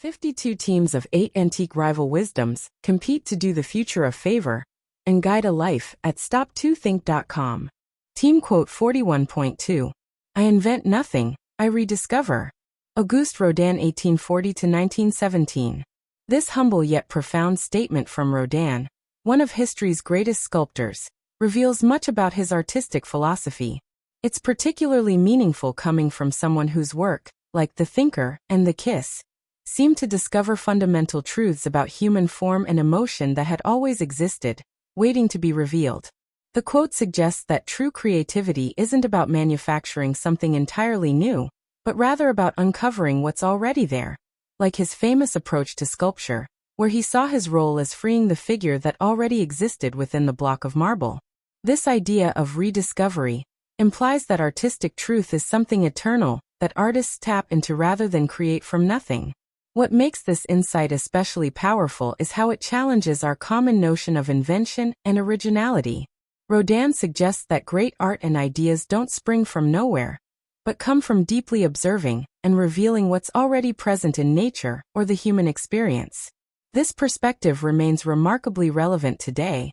52 teams of 8 antique rival wisdoms compete to do the future a favor and guide a life at stop2think.com. Team quote 41.2. I invent nothing, I rediscover. Auguste Rodin 1840–1917. This humble yet profound statement from Rodin, one of history's greatest sculptors, reveals much about his artistic philosophy. It's particularly meaningful coming from someone whose work, like The Thinker and The Kiss, seemed to discover fundamental truths about human form and emotion that had always existed, waiting to be revealed. The quote suggests that true creativity isn't about manufacturing something entirely new, but rather about uncovering what's already there, like his famous approach to sculpture, where he saw his role as freeing the figure that already existed within the block of marble. This idea of rediscovery implies that artistic truth is something eternal that artists tap into rather than create from nothing. What makes this insight especially powerful is how it challenges our common notion of invention and originality. Rodin suggests that great art and ideas don't spring from nowhere, but come from deeply observing and revealing what's already present in nature or the human experience. This perspective remains remarkably relevant today,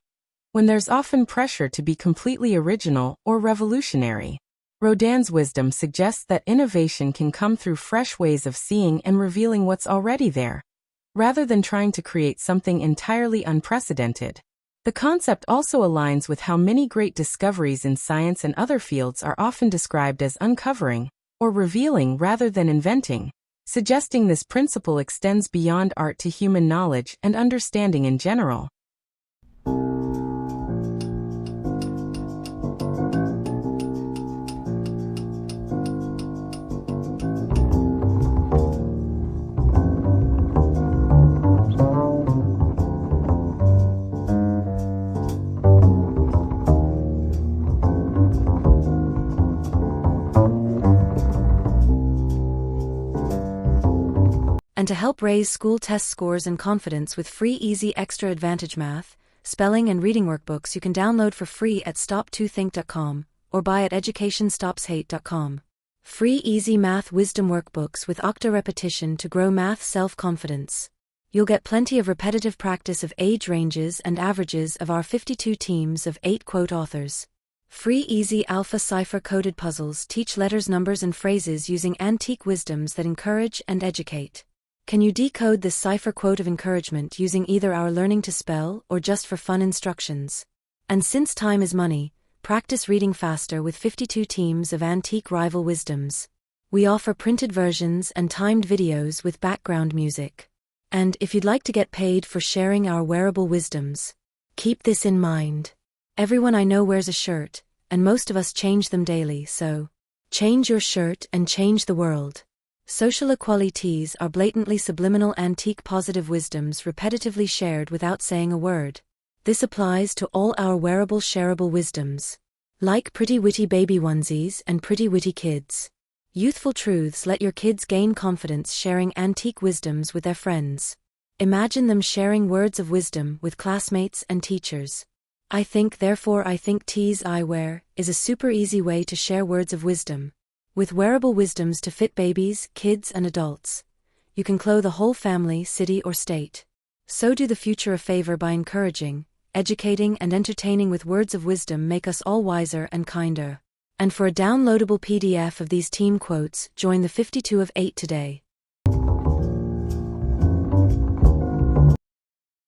when there's often pressure to be completely original or revolutionary. Rodin's wisdom suggests that innovation can come through fresh ways of seeing and revealing what's already there, rather than trying to create something entirely unprecedented. The concept also aligns with how many great discoveries in science and other fields are often described as uncovering or revealing rather than inventing, suggesting this principle extends beyond art to human knowledge and understanding in general. And to help raise school test scores and confidence with free easy extra advantage math, spelling and reading workbooks you can download for free at stop2think.com or buy at educationstopshate.com. Free easy math wisdom workbooks with octa repetition to grow math self-confidence. You'll get plenty of repetitive practice of age ranges and averages of our 52 teams of 8 quote authors. Free easy alpha cipher-coded puzzles teach letters, numbers and phrases using antique wisdoms that encourage and educate. Can you decode this cipher quote of encouragement using either our Learning to Spell or just for fun instructions? And since time is money, practice reading faster with 52 teams of antique rival wisdoms. We offer printed versions and timed videos with background music. And if you'd like to get paid for sharing our wearable wisdoms, keep this in mind. Everyone I know wears a shirt, and most of us change them daily, so change your shirt and change the world. Social equalities are blatantly subliminal antique positive wisdoms repetitively shared without saying a word. This applies to all our wearable shareable wisdoms. Like pretty witty baby onesies and pretty witty kids. Youthful truths let your kids gain confidence sharing antique wisdoms with their friends. Imagine them sharing words of wisdom with classmates and teachers. I think therefore I think tees I wear is a super easy way to share words of wisdom. With wearable wisdoms to fit babies, kids and adults. You can clothe a whole family, city or state. So do the future a favor by encouraging, educating and entertaining with words of wisdom. Make us all wiser and kinder. And for a downloadable PDF of these team quotes, join the 52 of 8 today.